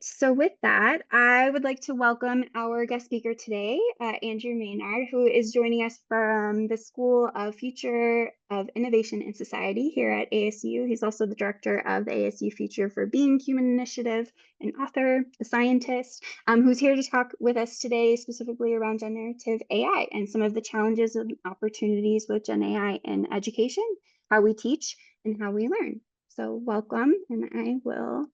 So with that, I would like to welcome our guest speaker today, Andrew Maynard, who is joining us from the School of Future of Innovation and Society here at ASU. He's also the director of the ASU Future for Being Human Initiative, an author, a scientist, who's here to talk with us today specifically around generative AI and some of the challenges and opportunities with Gen AI in education, how we teach, and how we learn. So welcome, and I will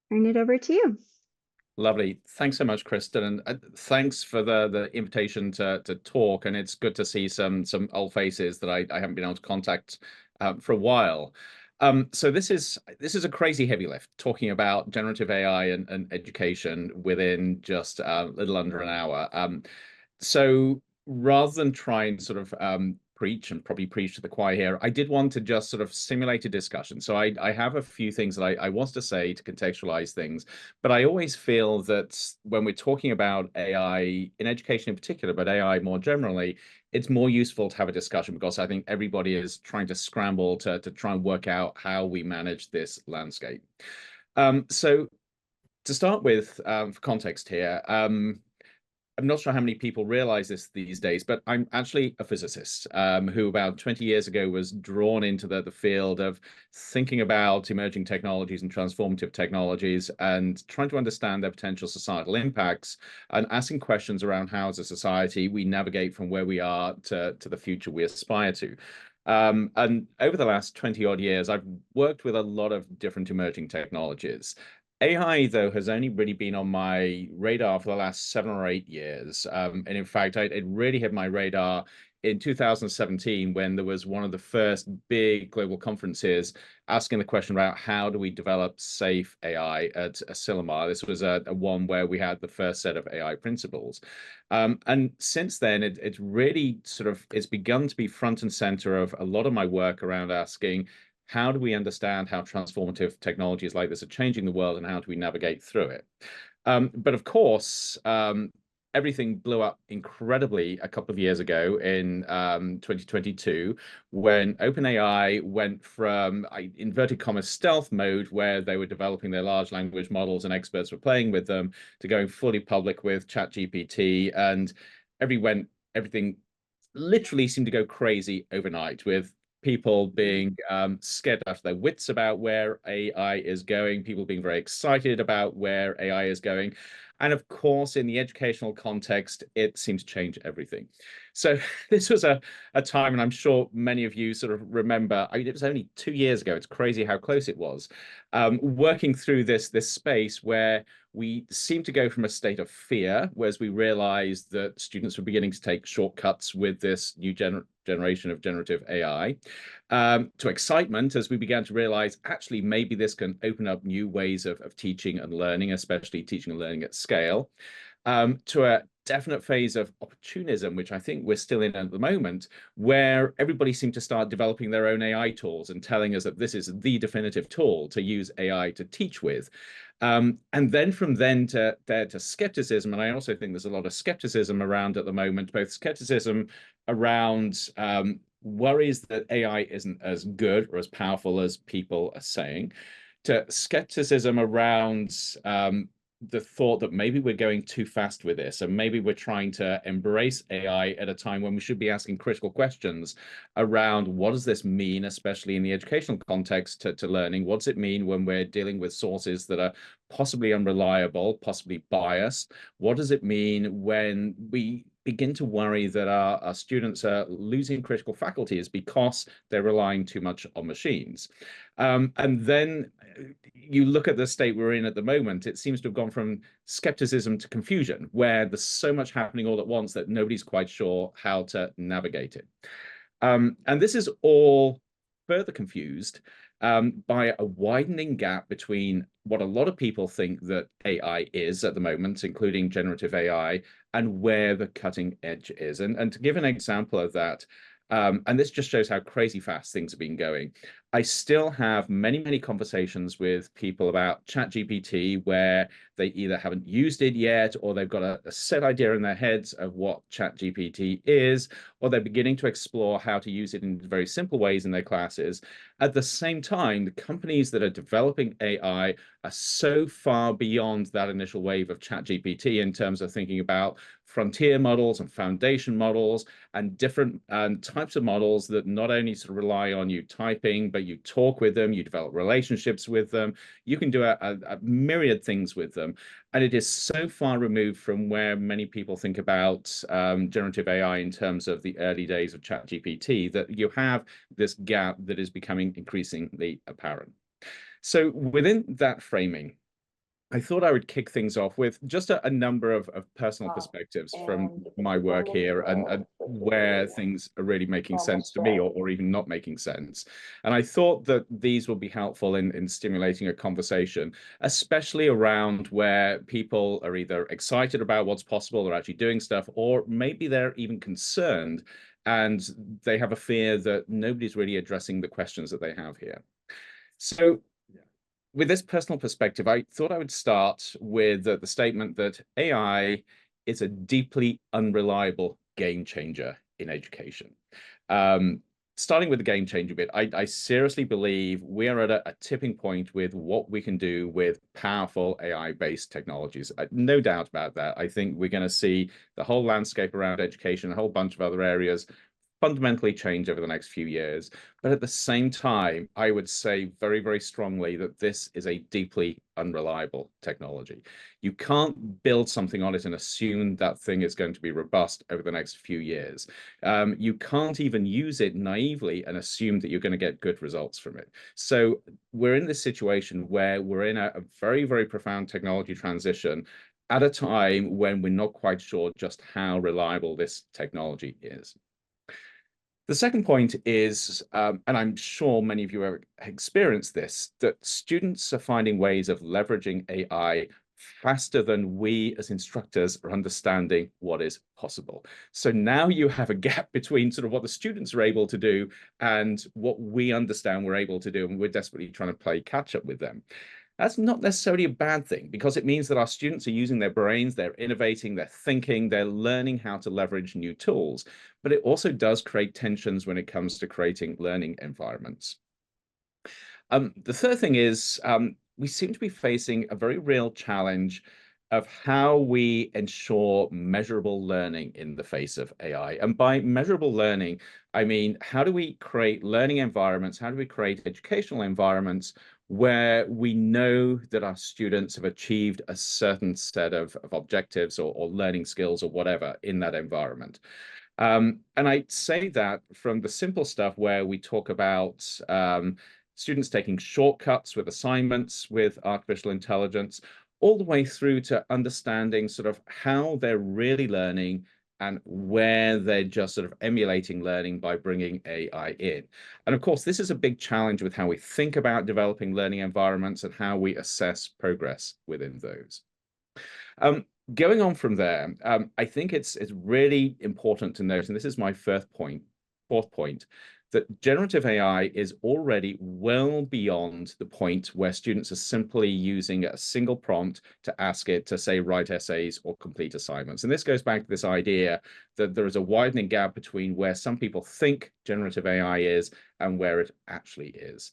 turn it over to you. Lovely. Thanks so much, Kristen, and thanks for the invitation to talk. And it's good to see some old faces that I haven't been able to contact for a while. So this is a crazy heavy lift, talking about generative AI and education within just a little under an hour. So rather than try and sort of preach and probably preach to the choir here, I did want to just sort of simulate a discussion. So I have a few things that I want to say to contextualize things, but I always feel that when we're talking about AI in education in particular, but AI more generally, it's more useful to have a discussion because I think everybody is trying to scramble to try and work out how we manage this landscape. So to start with, for context here, I'm not sure how many people realize this these days, but I'm actually a physicist who about 20 years ago was drawn into the field of thinking about emerging technologies and transformative technologies and trying to understand their potential societal impacts and asking questions around how, as a society, we navigate from where we are to the future we aspire to. And over the last 20 odd years, I've worked with a lot of different emerging technologies. AI, though, has only really been on my radar for the last 7 or 8 years. And in fact, it really hit my radar in 2017 when there was one of the first big global conferences asking the question about how do we develop safe AI at Asilomar. This was a one where we had the first set of AI principles. And since then, it's really it's begun to be front and center of a lot of my work around asking, how do we understand how transformative technologies like this are changing the world and how do we navigate through it? But of course, everything blew up incredibly a couple of years ago in 2022 when OpenAI went from inverted commas stealth mode, where they were developing their large language models and experts were playing with them, to going fully public with ChatGPT, and everything literally seemed to go crazy overnight, with people being scared out of their wits about where AI is going, people being very excited about where AI is going. And of course, in the educational context, it seems to change everything. So this was a time, and I'm sure many of you sort of remember, I mean, it was only 2 years ago, it's crazy how close it was, working through this space where we seem to go from a state of fear, whereas we realized that students were beginning to take shortcuts with this new generation of generative AI, to excitement as we began to realize, actually, maybe this can open up new ways of teaching and learning, especially teaching and learning at scale, to a definite phase of opportunism, which I think we're still in at the moment, where everybody seemed to start developing their own AI tools and telling us that this is the definitive tool to use AI to teach with. And then from then to skepticism, and I also think there's a lot of skepticism around at the moment, both skepticism around worries that AI isn't as good or as powerful as people are saying, to skepticism around the thought that maybe we're going too fast with this, and maybe we're trying to embrace AI at a time when we should be asking critical questions around what does this mean, especially in the educational context to learning. What does it mean when we're dealing with sources that are possibly unreliable, possibly biased? What does it mean when we begin to worry that our students are losing critical faculties because they're relying too much on machines? And then you look at the state we're in at the moment, it seems to have gone from skepticism to confusion, where there's so much happening all at once that nobody's quite sure how to navigate it. And this is all further confused by a widening gap between what a lot of people think that AI is at the moment, including generative AI, and where the cutting edge is. And to give an example of that, And this just shows how crazy fast things have been going. I still have many, many conversations with people about ChatGPT where they either haven't used it yet, or they've got a set idea in their heads of what ChatGPT is, or they're beginning to explore how to use it in very simple ways in their classes. At the same time, the companies that are developing AI are so far beyond that initial wave of ChatGPT in terms of thinking about frontier models and foundation models and different types of models that not only sort of rely on you typing, but you talk with them, you develop relationships with them, you can do a myriad things with them. And it is so far removed from where many people think about generative AI in terms of the early days of ChatGPT that you have this gap that is becoming increasingly apparent. So within that framing, I thought I would kick things off with just a number of personal perspectives from And if my you work wanted here and for where the things are really making sense to me strategy. or even not making sense. And I thought that these will be helpful in stimulating a conversation, especially around where people are either excited about what's possible, they're actually doing stuff, or maybe they're even concerned and they have a fear that nobody's really addressing the questions that they have here. So with this personal perspective, I thought I would start with the statement that AI is a deeply unreliable game changer in education. Um, Starting with the game changer bit, I seriously believe we are at a tipping point with what we can do with powerful AI-based technologies. No doubt about that. I think we're going to see the whole landscape around education, a whole bunch of other areas fundamentally change over the next few years. But at the same time, I would say very, very strongly that this is a deeply unreliable technology. You can't build something on it and assume that thing is going to be robust over the next few years. You can't even use it naively and assume that you're going to get good results from it. So we're in this situation where we're in a very, very profound technology transition at a time when we're not quite sure just how reliable this technology is. The second point is, and I'm sure many of you have experienced this, that students are finding ways of leveraging AI faster than we as instructors are understanding what is possible. So now you have a gap between sort of what the students are able to do and what we understand we're able to do, and we're desperately trying to play catch up with them. That's not necessarily a bad thing because it means that our students are using their brains, they're innovating, they're thinking, they're learning how to leverage new tools. But it also does create tensions when it comes to creating learning environments. The third thing is we seem to be facing a very real challenge of how we ensure measurable learning in the face of AI. And by measurable learning, I mean, how do we create learning environments? How do we create educational environments where we know that our students have achieved a certain set of objectives or learning skills or whatever in that environment? And I say that from the simple stuff where we talk about students taking shortcuts with assignments with artificial intelligence, all the way through to understanding sort of how they're really learning and where they're just sort of emulating learning by bringing AI in. And of course, this is a big challenge with how we think about developing learning environments and how we assess progress within those. Going on from there, I think it's really important to note, and this is my fourth point, that generative AI is already well beyond the point where students are simply using a single prompt to ask it to say write essays or complete assignments. And this goes back to this idea that there is a widening gap between where some people think generative AI is and where it actually is.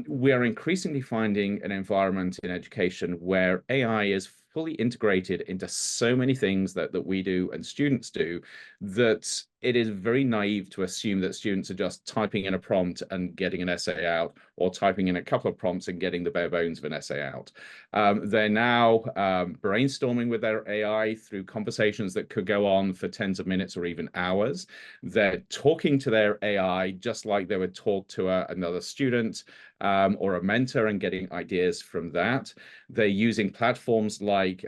We are increasingly finding an environment in education where AI is fully integrated into so many things that we do and students do that it is very naive to assume that students are just typing in a prompt and getting an essay out, or typing in a couple of prompts and getting the bare bones of an essay out. They're now brainstorming with their AI through conversations that could go on for tens of minutes or even hours. They're talking to their AI just like they would talk to another student or a mentor and getting ideas from that. They're using platforms like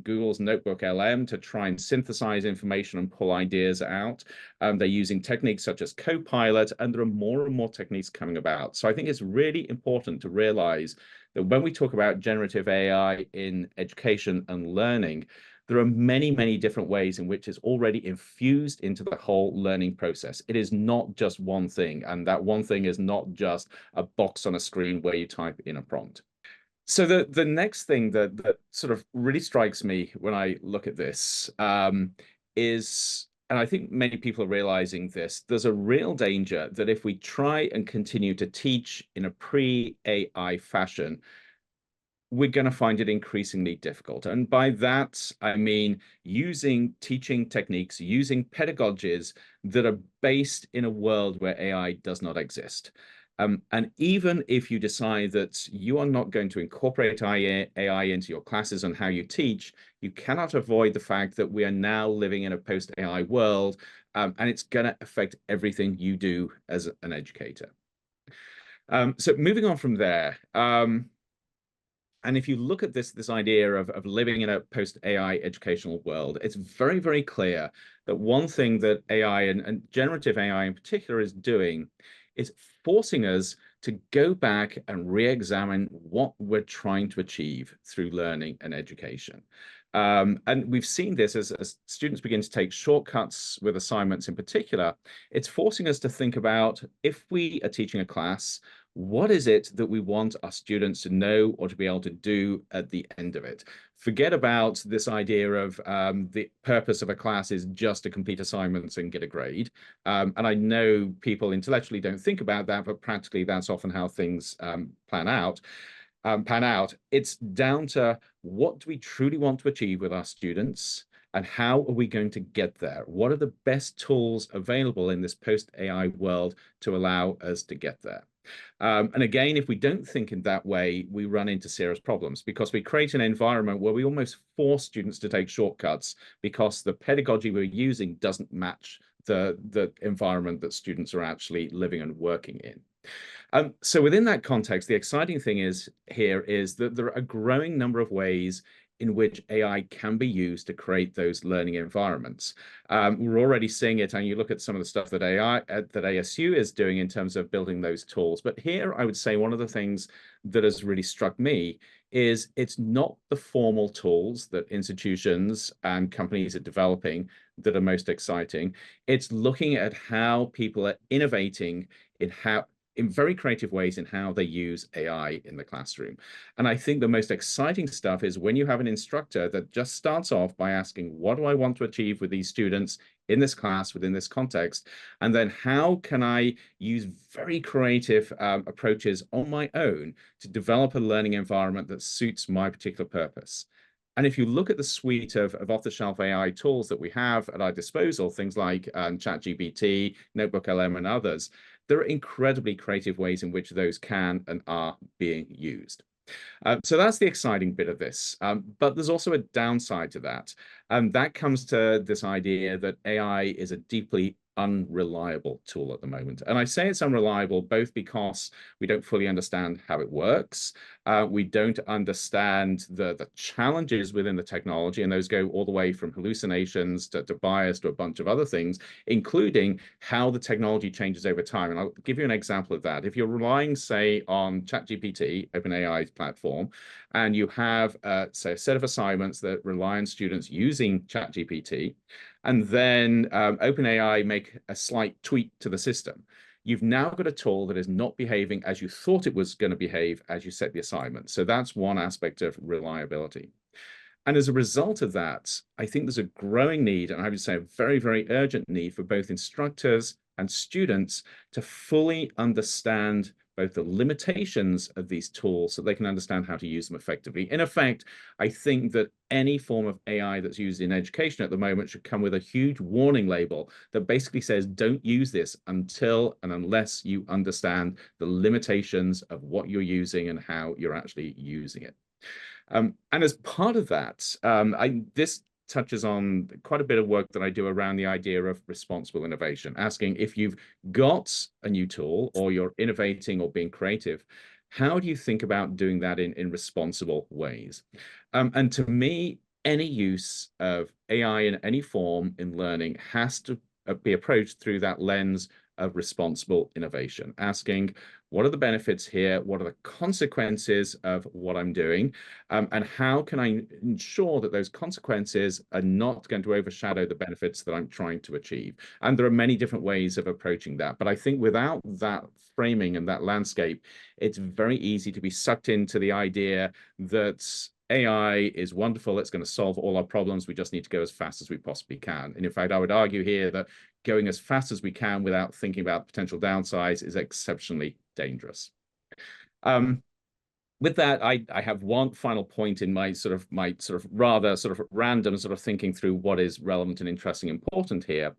Google's Notebook LM to try and synthesize information and pull ideas out. They're using techniques such as Copilot, and there are more and more techniques coming about. So I think it's really important to realize that when we talk about generative AI in education and learning, There are many, many different ways in which it's already infused into the whole learning process. It is not just one thing, and that one thing is not just a box on a screen where you type in a prompt. So the next thing that sort of really strikes me when I look at this is, and I think many people are realizing this, there's a real danger that if we try and continue to teach in a pre-AI fashion, we're going to find it increasingly difficult. And by that, I mean using teaching techniques, using pedagogies that are based in a world where AI does not exist. And even if you decide that you are not going to incorporate AI into your classes and how you teach, you cannot avoid the fact that we are now living in a post-AI world, and it's going to affect everything you do as an educator. So moving on from there, and if you look at this idea of living in a post-AI educational world, it's very, very clear that one thing that AI and generative AI in particular is doing is forcing us to go back and re-examine what we're trying to achieve through learning and education. And we've seen this as students begin to take shortcuts with assignments in particular. It's forcing us to think about, if we are teaching a class, what is it that we want our students to know or to be able to do at the end of it? Forget about this idea of the purpose of a class is just to complete assignments and get a grade. And I know people intellectually don't think about that, but practically that's often how things pan out. It's down to, what do we truly want to achieve with our students? And how are we going to get there? What are the best tools available in this post-AI world to allow us to get there? And again, if we don't think in that way, we run into serious problems, because we create an environment where we almost force students to take shortcuts because the pedagogy we're using doesn't match the environment that students are actually living and working in. So within that context, the exciting thing is that there are a growing number of ways in which AI can be used to create those learning environments. We're already seeing it, and you look at some of the stuff that that ASU is doing in terms of building those tools. But here, I would say one of the things that has really struck me is it's not the formal tools that institutions and companies are developing that are most exciting. It's looking at how people are innovating in very creative ways in how they use AI in the classroom. And I think the most exciting stuff is when you have an instructor that just starts off by asking, what do I want to achieve with these students in this class, within this context? And then how can I use very creative approaches on my own to develop a learning environment that suits my particular purpose? And if you look at the suite of off-the-shelf AI tools that we have at our disposal, things like ChatGPT, NotebookLM, and others, there are incredibly creative ways in which those can and are being used. So that's the exciting bit of this. But there's also a downside to that. And that comes to this idea that AI is a deeply unreliable tool at the moment. And I say it's unreliable both because we don't fully understand how it works. We don't understand the challenges within the technology, and those go all the way from hallucinations to bias to a bunch of other things, including how the technology changes over time. And I'll give you an example of that. If you're relying, say, on ChatGPT, OpenAI's platform, and you have, say, a set of assignments that rely on students using ChatGPT, and then OpenAI make a slight tweak to the system, you've now got a tool that is not behaving as you thought it was going to behave as you set the assignment. So that's one aspect of reliability. And as a result of that, I think there's a growing need, and I would say a very, very urgent need, for both instructors and students to fully understand both the limitations of these tools so they can understand how to use them effectively. In effect, I think that any form of AI that's used in education at the moment should come with a huge warning label that basically says, don't use this until and unless you understand the limitations of what you're using and how you're actually using it. And as part of that, this touches on quite a bit of work that I do around the idea of responsible innovation, asking, if you've got a new tool or you're innovating or being creative, how do you think about doing that in responsible ways? And to me, any use of AI in any form in learning has to be approached through that lens of responsible innovation, asking, what are the benefits here? What are the consequences of what I'm doing? And how can I ensure that those consequences are not going to overshadow the benefits that I'm trying to achieve? And there are many different ways of approaching that. But I think without that framing and that landscape, it's very easy to be sucked into the idea that AI is wonderful. It's going to solve all our problems. We just need to go as fast as we possibly can. And in fact, I would argue here that going as fast as we can without thinking about potential downsides is exceptionally dangerous. With that, I have one final point in my sort of rather sort of random sort of thinking through what is relevant and interesting and important here.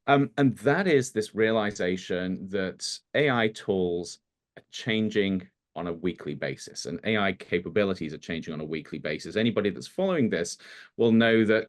And that is this realization that AI tools are changing on a weekly basis, and AI capabilities are changing on a weekly basis. Anybody that's following this will know that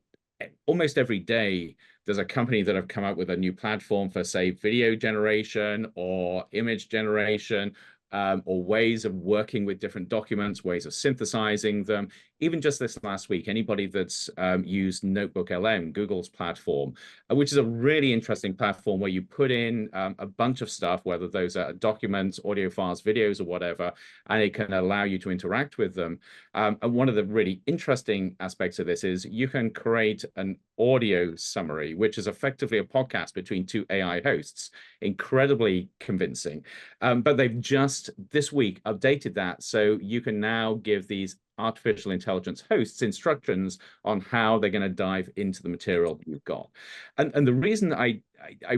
almost every day there's a company that have come up with a new platform for, say, video generation or image generation, or ways of working with different documents, ways of synthesizing them. Even just this last week, anybody that's used Notebook LM, Google's platform, which is a really interesting platform where you put in a bunch of stuff, whether those are documents, audio files, videos, or whatever, and it can allow you to interact with them. And one of the really interesting aspects of this is you can create an audio summary, which is effectively a podcast between two AI hosts, incredibly convincing. But they've just this week updated that, so you can now give these artificial intelligence hosts instructions on how they're going to dive into the material you've got. And the reason I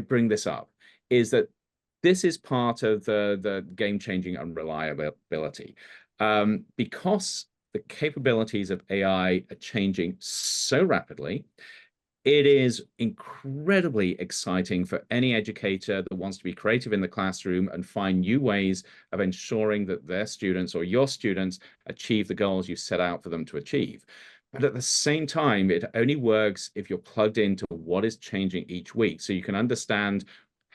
bring this up is that this is part of the game-changing unreliability, because the capabilities of AI are changing so rapidly. It is incredibly exciting for any educator that wants to be creative in the classroom and find new ways of ensuring that their students or your students achieve the goals you set out for them to achieve. But at the same time, it only works if you're plugged into what is changing each week. So you can understand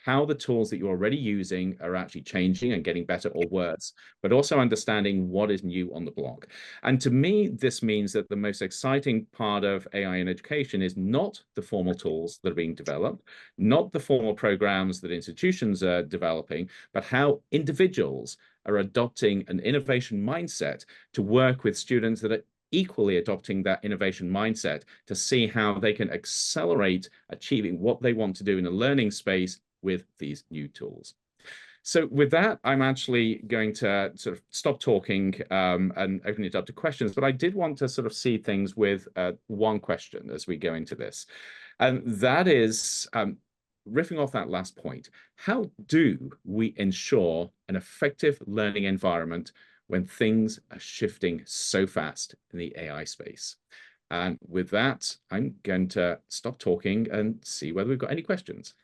how the tools that you're already using are actually changing and getting better or worse, but also understanding what is new on the block. And to me, this means that the most exciting part of AI in education is not the formal tools that are being developed, not the formal programs that institutions are developing, but how individuals are adopting an innovation mindset to work with students that are equally adopting that innovation mindset to see how they can accelerate achieving what they want to do in a learning space with these new tools. So with that, I'm actually going to sort of stop talking and open it up to questions. But I did want to sort of see things with one question as we go into this. And that is, riffing off that last point, how do we ensure an effective learning environment when things are shifting so fast in the AI space? And with that, I'm going to stop talking and see whether we've got any questions.